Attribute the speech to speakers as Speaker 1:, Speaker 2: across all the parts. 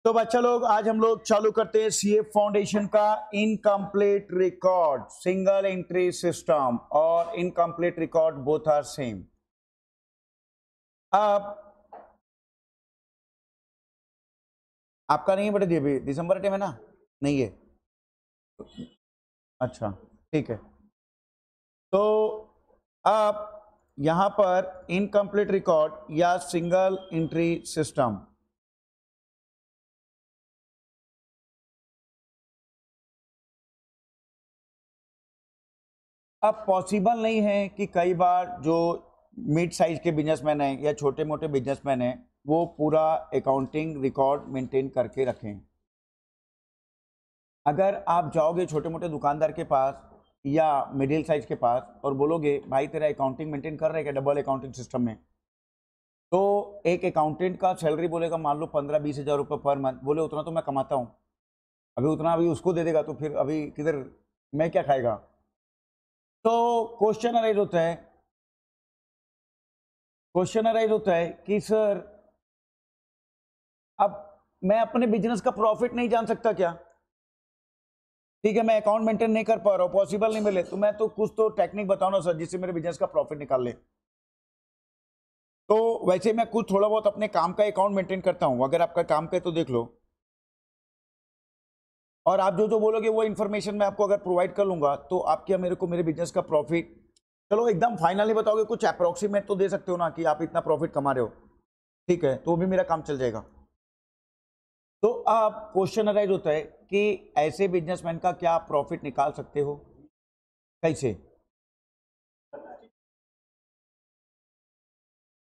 Speaker 1: तो बच्चा लोग आज हम लोग चालू करते हैं सीए फाउंडेशन का incomplete record single entry system और incomplete record both are same. अब आपका नहीं है बेटा, अभी दिसंबर टाइम है ना, नहीं है? अच्छा ठीक है। तो अब यहां पर इनकम्प्लीट रिकॉर्ड या सिंगल एंट्री सिस्टम, अब पॉसिबल नहीं है कि कई बार जो मिड साइज के बिजनेसमैन हैं या छोटे मोटे बिजनेसमैन हैं वो पूरा अकाउंटिंग रिकॉर्ड मेंटेन करके रखें। अगर आप जाओगे छोटे मोटे दुकानदार के पास या मिडिल साइज के पास और बोलोगे भाई तेरा अकाउंटिंग मेंटेन कर रहे क्या डबल अकाउंटिंग सिस्टम में, तो एक अकाउंटेंट का सैलरी बोलेगा मान लो 15-20 हज़ार रुपये पर मंथ, बोले उतना तो मैं कमाता हूँ, अभी उतना अभी उसको दे देगा तो फिर अभी किधर मैं क्या खाएगा। तो क्वेश्चन अराइज होता है कि सर अब मैं अपने बिजनेस का प्रॉफिट नहीं जान सकता क्या? ठीक है, मैं अकाउंट मेंटेन नहीं कर पा रहा हूँ, पॉसिबल नहीं मिले, तो मैं तो कुछ तो टेक्निक बताओ ना सर जिससे मेरे बिजनेस का प्रॉफिट निकाल ले। तो वैसे मैं कुछ थोड़ा बहुत अपने काम का अकाउंट मेंटेन करता हूँ, अगर आपका काम का है तो देख लो, और आप जो जो बोलोगे वो इन्फॉर्मेशन मैं आपको अगर प्रोवाइड कर लूंगा तो आप क्या मेरे को मेरे बिजनेस का प्रॉफिट, चलो एकदम फाइनली बताओगे, कुछ अप्रोक्सीमेट तो दे सकते हो ना कि आप इतना प्रॉफिट कमा रहे हो, ठीक है, तो भी मेरा काम चल जाएगा। तो अब क्वेश्चन अराइज होता है कि ऐसे बिजनेसमैन का क्या आप प्रॉफिट निकाल सकते हो, कैसे?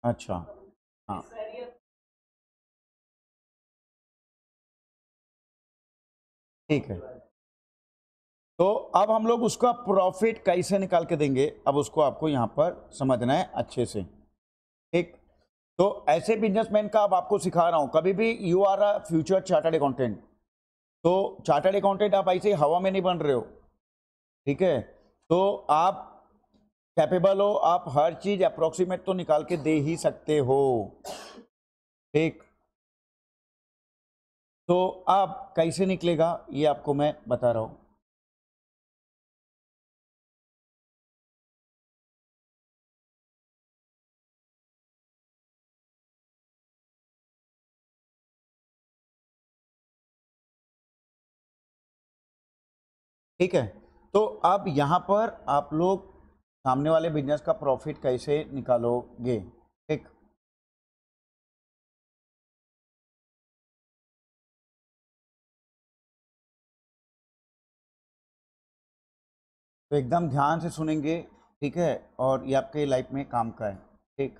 Speaker 1: अच्छा, हाँ ठीक है। तो अब हम लोग उसका प्रॉफिट कैसे निकाल के देंगे, अब उसको आपको यहाँ पर समझना है अच्छे से, ठीक। तो ऐसे बिजनेसमैन का अब आपको सिखा रहा हूँ, कभी भी you are a future chartered accountant, तो चार्टर्ड अकाउंटेंट आप ऐसे हवा में नहीं बन रहे हो, ठीक है। तो आप कैपेबल हो, आप हर चीज अप्रोक्सीमेट तो निकाल के दे ही सकते हो, ठीक। तो अब कैसे निकलेगा ये आपको मैं बता रहा हूं। ठीक है, तो अब यहां पर आप लोग सामने वाले बिजनेस का प्रॉफिट कैसे निकालोगे, ठीक। तो एकदम ध्यान से सुनेंगे, ठीक है, और ये आपके लाइफ में काम का है, ठीक।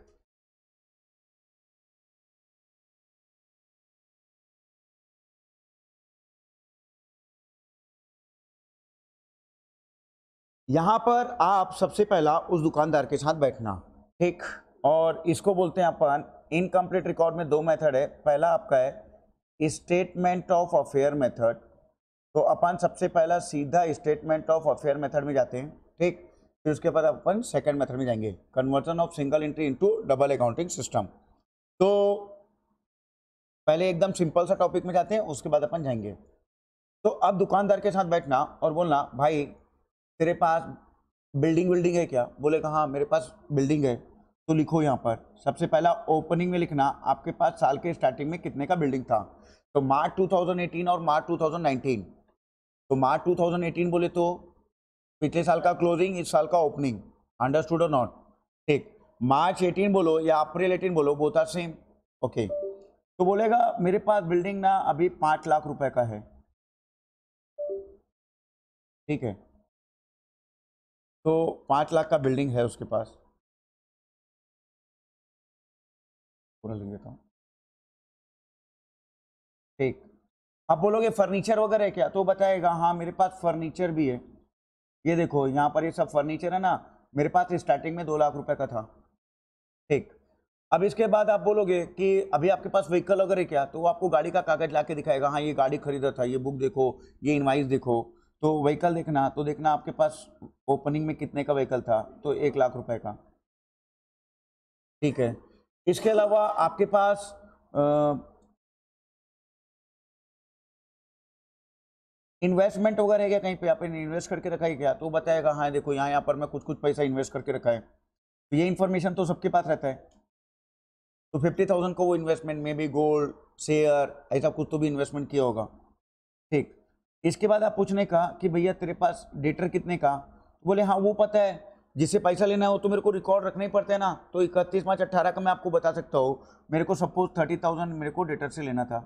Speaker 1: यहां पर आप सबसे पहला उस दुकानदार के साथ बैठना, ठीक, और इसको बोलते हैं अपन इनकम्प्लीट रिकॉर्ड में दो मेथड है, पहला आपका है स्टेटमेंट ऑफ अफेयर मेथड, तो अपन सबसे पहला सीधा स्टेटमेंट ऑफ अफेयर मेथड में जाते हैं, ठीक। फिर उसके बाद अपन सेकंड मेथड में जाएंगे, conversion of single entry into double accounting system. तो पहले एकदम सिंपल सा टॉपिक में जाते हैं, उसके बाद अपन जाएंगे। तो अब दुकानदार के साथ बैठना और बोलना भाई तेरे पास बिल्डिंग विल्डिंग है क्या, बोलेगा हाँ मेरे पास बिल्डिंग है, तो लिखो यहाँ पर सबसे पहला ओपनिंग में लिखना आपके पास साल के स्टार्टिंग में कितने का बिल्डिंग था, तो मार्च 2018 और मार्च 2019, तो मार्च 2018 बोले तो पिछले साल का क्लोजिंग इस साल का ओपनिंग, अंडरस्टूड और नॉट, ठीक। मार्च 18 बोलो या अप्रैल 18 बोलो, बोथ आर सेम, ओके। तो बोलेगा मेरे पास बिल्डिंग ना अभी 5 लाख रुपए का है, ठीक है, तो 5 लाख का बिल्डिंग है उसके पास, पूरा लिख देता हूँ, ठीक। आप बोलोगे फर्नीचर वगैरह है क्या, तो बताएगा हाँ मेरे पास फर्नीचर भी है, ये देखो यहाँ पर ये सब फर्नीचर है ना, मेरे पास स्टार्टिंग में 2 लाख रुपए का था, ठीक। अब इसके बाद आप बोलोगे कि अभी आपके पास व्हीकल वगैरह है क्या, तो वो आपको गाड़ी का कागज ला के दिखाएगा, हाँ ये गाड़ी खरीदा था, ये बुक देखो, ये इनवाइस देखो, तो व्हीकल देखना, तो देखना आपके पास ओपनिंग में कितने का व्हीकल था, तो 1 लाख रुपए का, ठीक है। इसके अलावा आपके पास इन्वेस्टमेंट वगैरह है क्या कहीं पे आपने इन्वेस्ट करके रखा है क्या, तो बताएगा हाँ देखो यहाँ पर मैं कुछ कुछ पैसा इन्वेस्ट करके रखा है। तो ये इन्फॉर्मेशन तो सबके पास रहता है। तो 50,000 को वो इन्वेस्टमेंट में भी गोल्ड शेयर ऐसा कुछ तो भी इन्वेस्टमेंट किया होगा। ठीक, इसके बाद आप पूछने का कि भैया तेरे पास डेटर कितने का, तो बोले हाँ वो पता है, जिससे पैसा लेना हो तो मेरे को रिकॉर्ड रखना ही पड़ता है ना। तो 31 मार्च 18 का मैं आपको बता सकता हूँ, मेरे को सपोज 30,000 मेरे को डेटर से लेना था।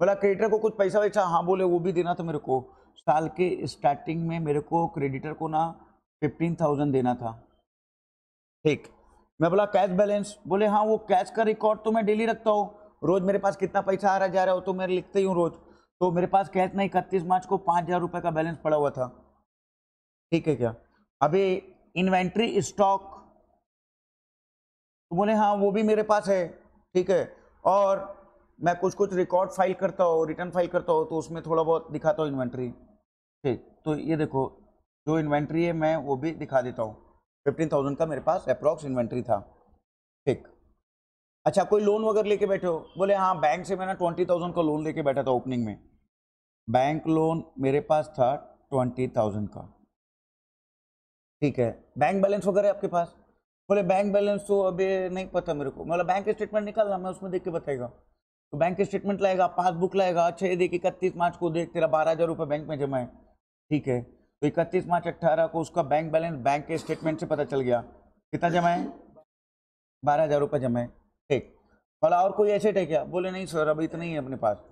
Speaker 1: बोला क्रेडिटर को कुछ पैसा वैसा, हाँ बोले वो भी देना था मेरे को। साल के स्टार्टिंग में मेरे को क्रेडिटर को ना 15,000 देना था। ठीक, मैं बोला कैश बैलेंस, बोले हाँ वो कैश का रिकॉर्ड तो मैं डेली रखता हूँ, रोज मेरे पास कितना पैसा आ रहा जा रहा हो तो मैं लिखते ही हूँ रोज। तो मेरे पास कैश नहीं, 31 मार्च को 5,000 रुपये का बैलेंस पड़ा हुआ था। ठीक है क्या। अभी इन्वेंट्री स्टॉक, तो बोले हाँ वो भी मेरे पास है। ठीक है, और मैं कुछ कुछ रिकॉर्ड फाइल करता हूँ, रिटर्न फाइल करता हूँ, तो उसमें थोड़ा बहुत दिखाता हूँ इन्वेंट्री। ठीक, तो ये देखो जो इन्वेंट्री है मैं वो भी दिखा देता हूँ। 15,000 का मेरे पास अप्रॉक्स इन्वेंट्री था। ठीक, अच्छा कोई लोन वगैरह लेके बैठे हो, बोले हाँ बैंक से मैंने 20,000 का लोन लेके बैठा था ओपनिंग में। बैंक लोन मेरे पास था 20,000 का। ठीक है, बैंक बैलेंस वगैरह आपके पास, बोले बैंक बैलेंस तो अभी नहीं पता मेरे को, मतलब बैंक स्टेटमेंट निकालना मैं उसमें देख के बताएगा। तो बैंक स्टेटमेंट लाएगा, पासबुक लाएगा, अच्छा ये देख 31 मार्च को देख तेरा 12,000 रुपये बैंक में जमा है। ठीक है, तो 31 मार्च 18 को उसका बैंक बैलेंस बैंक के स्टेटमेंट से पता चल गया, कितना जमा है, 12,000 रुपये जमा है। ठीक, बोला और कोई एसेट है क्या, बोले नहीं सर अभी इतना ही है अपने पास।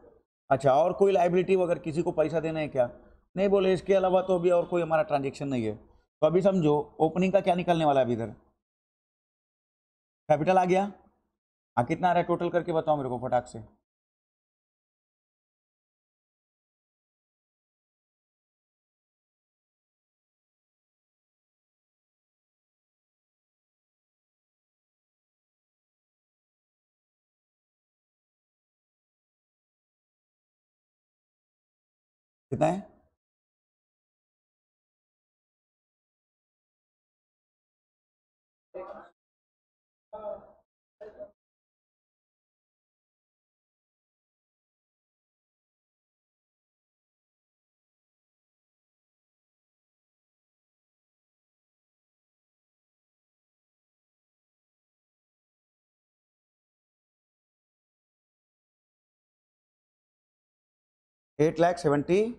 Speaker 1: अच्छा और कोई लाइबिलिटी वगैरह किसी को पैसा देना है क्या, नहीं, बोले इसके अलावा तो अभी और कोई हमारा ट्रांजेक्शन नहीं है। तो अभी समझो ओपनिंग का क्या निकलने वाला है अभी इधर, कैपिटल आ गया। हाँ कितना आ रहा है टोटल करके बताओ मेरे को फटाक से। कितना है, 8,70,000।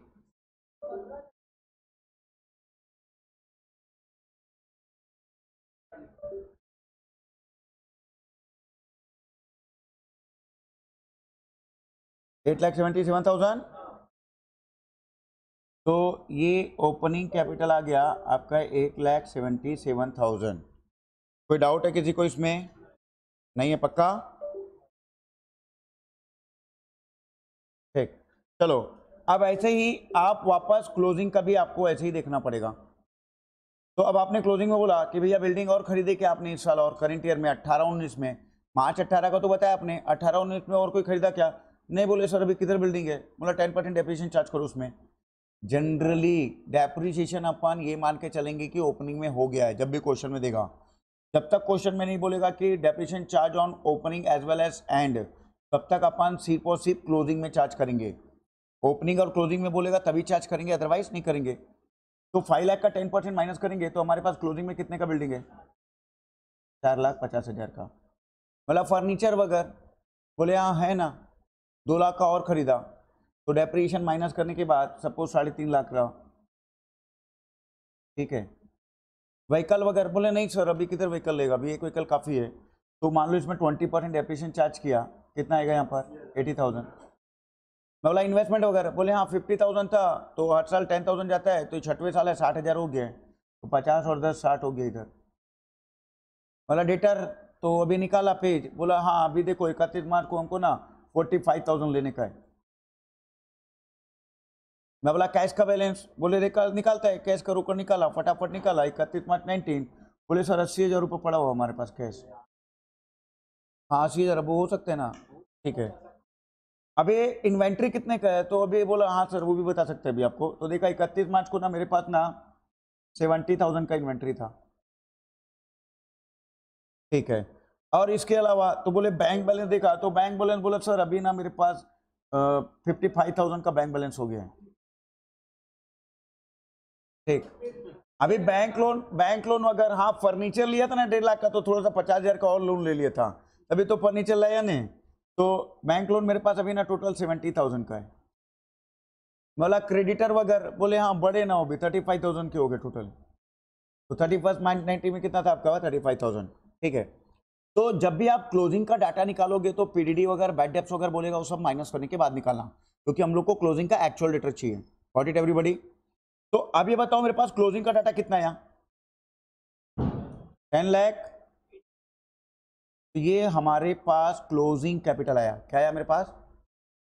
Speaker 1: 8,77,000। तो ये ओपनिंग कैपिटल आ गया आपका 8,77,000। कोई डाउट है किसी को इसमें, नहीं है पक्का। ठीक, चलो अब ऐसे ही आप वापस क्लोजिंग का भी आपको ऐसे ही देखना पड़ेगा। तो अब आपने क्लोजिंग में बोला कि भैया बिल्डिंग और खरीदे क्या आपने इस साल और करंट ईयर में 18-19 में, मार्च 18 का तो बताया आपने, 18-19 में और कोई खरीदा क्या, नहीं, बोले सर अभी किधर बिल्डिंग है, बोला 10% डेप्रिसिएशन चार्ज करो उसमें। जनरली डेप्रिसिएशन अपन ये मान के चलेंगे कि ओपनिंग में हो गया है, जब भी क्वेश्चन में देगा, जब तक क्वेश्चन में नहीं बोलेगा कि depreciation charge on opening as well as end, तब तक अपन सिर्फ और सिर्फ क्लोजिंग में चार्ज करेंगे। ओपनिंग और क्लोजिंग में बोलेगा तभी चार्ज करेंगे, अदरवाइज नहीं करेंगे। तो 5 लाख का 10% माइनस करेंगे तो हमारे पास क्लोजिंग में कितने का बिल्डिंग है, 4,50,000 का। मतलब फर्नीचर वगैरह बोले हाँ है ना, 2 लाख का और खरीदा, तो डेप्रिसिएशन माइनस करने के बाद सपोज 3.5 लाख का। ठीक है, व्हीकल वगैरह बोले नहीं सर अभी किधर व्हीकल लेगा, अभी एक व्हीकल काफ़ी है, तो मान लो इसमें 20% डेप्रिसिएशन चार्ज किया, कितना आएगा यहाँ पर 80,000। मैं बोला इन्वेस्टमेंट वगैरह, बोले हाँ 50,000 था, तो हर साल 10,000 जाता है, तो 6वें साल है 60,000 हो गया, तो 50 और 10 60 हो गया इधर। बोला डेटर, तो अभी निकाला पेज, बोला हाँ अभी देखो 31 मार्च को हमको ना 45,000 लेने का है। मैं बोला कैश का बैलेंस, बोले निकालता है, कैश का रोकड़ निकाला, फटाफट निकाला, 31 मार्च 19, बोले सर 80,000 रुपये पड़ा हुआ हमारे पास कैश। हाँ 80,000 अब हो सकते हैं ना। ठीक है, अभी इन्वेंट्री कितने का है, तो अभी बोला हाँ सर वो भी बता सकते हैं अभी आपको। तो देखा 31 मार्च को ना मेरे पास ना 70,000 का इन्वेंट्री था। ठीक है, और इसके अलावा तो बोले बैंक बैलेंस देखा, तो बैंक बैलेंस बोला सर अभी ना मेरे पास 55,000 का बैंक बैलेंस हो गया है। ठीक। अभी बैंक लोन अगर हाँ फर्नीचर लिया था ना 1.5 लाख का, तो थोड़ा सा 50,000 का और लोन ले लिया था, तभी तो फर्नीचर लाया नहीं। तो बैंक लोन मेरे पास अभी ना टोटल 70,000 का है। बोला क्रेडिटर वगैरह, बोले हाँ बड़े ना हो भी 35,000 के हो गए टोटल। तो 31/90 में कितना था आपका? 35,000। ठीक है। तो जब भी आप क्लोजिंग का डाटा निकालोगे तो पीडीडी वगैरह बैड डेब्ट्स वगैरह बोलेगा, वो सब माइनस करने के बाद निकालना, क्योंकि हम लोग को क्लोजिंग का एक्चुअल डेटा चाहिए। Got it everybody? तो अब ये बताओ मेरे पास क्लोजिंग का डाटा कितना है यहाँ? 10 लाख। तो ये हमारे पास क्लोजिंग कैपिटल आया। क्या आया मेरे पास?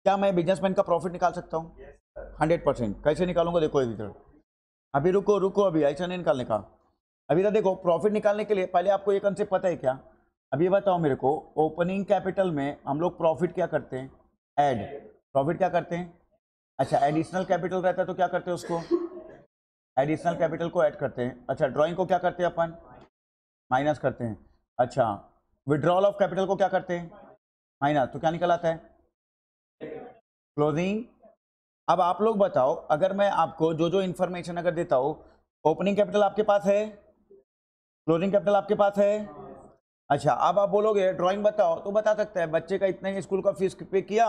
Speaker 1: क्या मैं बिजनेसमैन का प्रॉफिट निकाल सकता हूँ? 100%। कैसे निकालूंगा? देखो इधर, अभी रुको अभी ऐसा नहीं निकालने का। अभी तो देखो, प्रॉफिट निकालने के लिए पहले आपको ये कंसेप्ट पता है क्या? अभी बताओ मेरे को, ओपनिंग कैपिटल में हम लोग प्रॉफिट क्या करते हैं? ऐड। प्रॉफिट क्या करते हैं? अच्छा, एडिशनल कैपिटल रहता है तो क्या करते हैं उसको? एडिशनल कैपिटल को ऐड करते हैं। अच्छा, ड्राइंग को क्या करते हैं अपन? माइनस करते हैं। अच्छा, विड्रॉल ऑफ कैपिटल को क्या करते हैं? माइनस। तो क्या निकल आता है? क्लोजिंग। अब आप लोग बताओ, अगर मैं आपको जो जो इंफॉर्मेशन अगर देता हूं, ओपनिंग कैपिटल आपके पास है, क्लोजिंग कैपिटल आपके पास है। अच्छा, अब आप बोलोगे ड्राइंग बताओ, तो बता सकता है बच्चे का इतना ही स्कूल का फीस पे किया,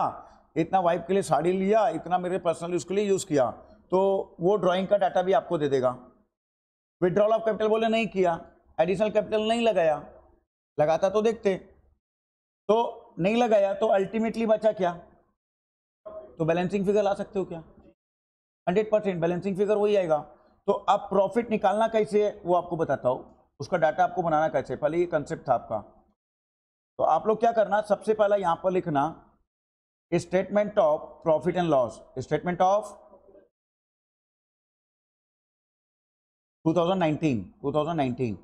Speaker 1: इतना वाइफ के लिए साड़ी लिया, इतना मेरे पर्सनल यूज के लिए यूज किया, तो वो ड्राइंग का डाटा भी आपको दे देगा। विड्रॉल ऑफ कैपिटल बोले नहीं किया, एडिशनल कैपिटल नहीं लगाया, लगाता तो देखते, तो नहीं लगाया, तो अल्टीमेटली बचा क्या? तो बैलेंसिंग फिगर ला सकते हो क्या? 100% बैलेंसिंग फिगर वही आएगा। तो अब प्रॉफिट निकालना कैसे है वो आपको बताता हूं, उसका डाटा आपको बनाना कैसे। पहले ये कंसेप्ट था आपका, तो आप लोग क्या करना, सबसे पहला यहां पर लिखना statement of profit and loss, statement of 2019।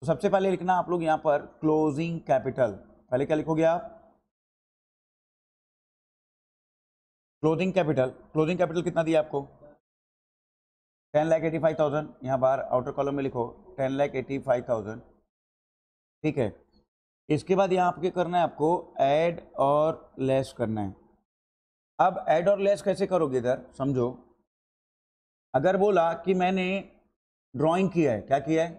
Speaker 1: तो सबसे पहले लिखना आप लोग यहां पर क्लोजिंग कैपिटल। पहले क्या लिखोगे आप? Closing capital. क्लोजिंग कैपिटल कितना दिया आपको? 10,85,000। यहाँ बाहर आउटर कॉलम में लिखो 10,85,000। ठीक है। इसके बाद यहाँ आपके करना है, आपको ऐड और लेस करना है। अब ऐड और लेस कैसे करोगे? इधर समझो, अगर बोला कि मैंने ड्राइंग किया है, क्या किया है?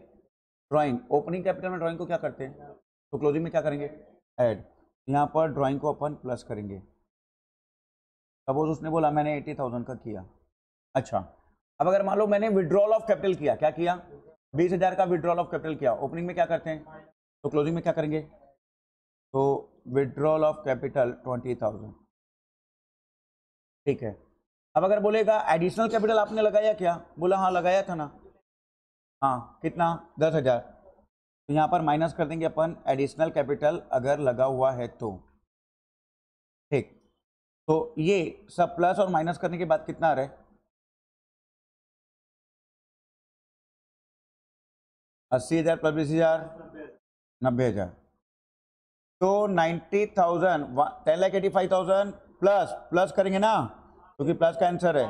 Speaker 1: ड्राइंग। ओपनिंग कैपिटल में ड्राइंग को क्या करते हैं? तो क्लोजिंग में क्या करेंगे? ऐड। यहाँ पर ड्राइंग को अपन प्लस करेंगे। सपोज उसने बोला मैंने 80,000 का किया। अच्छा, अब अगर मान लो मैंने विड्रॉल ऑफ कैपिटल किया, क्या किया? 20,000 का विड्रॉल ऑफ कैपिटल किया। ओपनिंग में क्या करते हैं? तो क्लोजिंग में क्या करेंगे? तो विड्रॉल ऑफ कैपिटल 20,000। ठीक है। अब अगर बोलेगा एडिशनल कैपिटल आपने लगाया क्या? बोला हाँ लगाया था ना। हाँ, कितना? 10,000। तो यहाँ पर माइनस कर देंगे अपन एडिशनल कैपिटल अगर लगा हुआ है तो। ठीक। तो ये सब प्लस और माइनस करने के बाद कितना आ रहा है? 80,000 प्लस 20,000, 90,000। तो 90,000, 10,85,000 प्लस प्लस करेंगे ना, क्योंकि प्लस का आंसर है।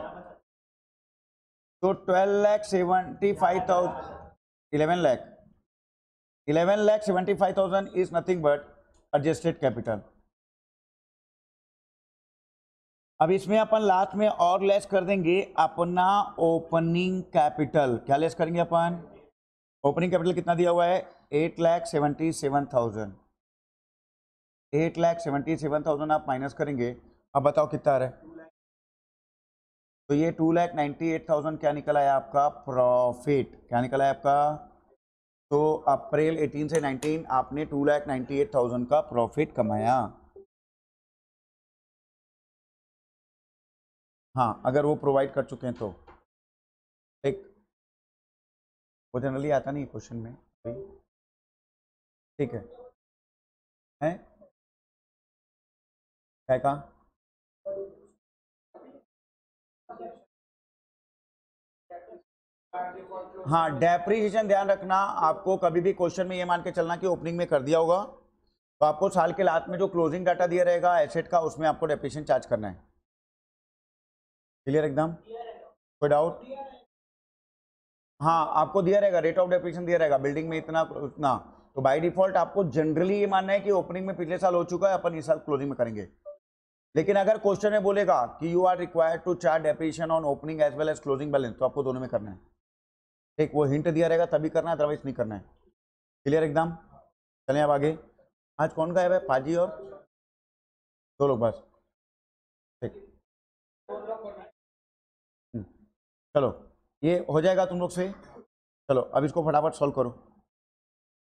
Speaker 1: तो 12,75,000, 11,75,000 is nothing but adjusted capital. अब इसमें अपन लास्ट में और लेस कर देंगे अपना ओपनिंग कैपिटल। क्या लेस करेंगे अपन? ओपनिंग कैपिटल कितना दिया हुआ है? 8,77,000। 8,77,000 आप माइनस करेंगे, अब बताओ कितना आ रहा है? तो ये 2,98,000 क्या निकल आया आपका? प्रॉफिट। क्या निकल आया आपका? तो अप्रैल 18 से 19 आपने 2,98,000 का प्रॉफिट कमाया। हाँ, अगर वो प्रोवाइड कर चुके हैं तो। एक वो जनरली आता नहीं क्वेश्चन में। ठीक है क्या कहा? हाँ, डेप्रीशिएशन ध्यान रखना आपको, कभी भी क्वेश्चन में ये मान के चलना कि ओपनिंग में कर दिया होगा, तो आपको साल के लास्ट में जो क्लोजिंग डाटा दिया रहेगा एसेट का, उसमें आपको डेप्रीशिएशन चार्ज करना है। क्लियर एकदम? कोई डाउट? हाँ, आपको दिया रहेगा रेट ऑफ डेप्रीशिएशन दिया रहेगा, बिल्डिंग में इतना उतना। तो बाय डिफॉल्ट आपको जनरली ये मानना है कि ओपनिंग में पिछले साल हो चुका है, अपन इस साल क्लोजिंग में करेंगे। लेकिन अगर क्वेश्चन में बोलेगा कि you are required to charge depreciation on opening as well as closing balance, तो आपको दोनों में करना है। ठीक, वो हिंट दिया रहेगा तभी करना है, अदरवाइज नहीं करना है। क्लियर एकदम? चलें अब आगे। आज कौन गायब है? पाजी और 2 लोग बस। ठीक, चलो ये हो जाएगा तुम लोग से। चलो अब इसको फटाफट सॉल्व करो।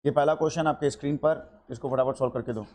Speaker 1: ये पहला क्वेश्चन आपके स्क्रीन पर, इसको फटाफट सॉल्व करके दो।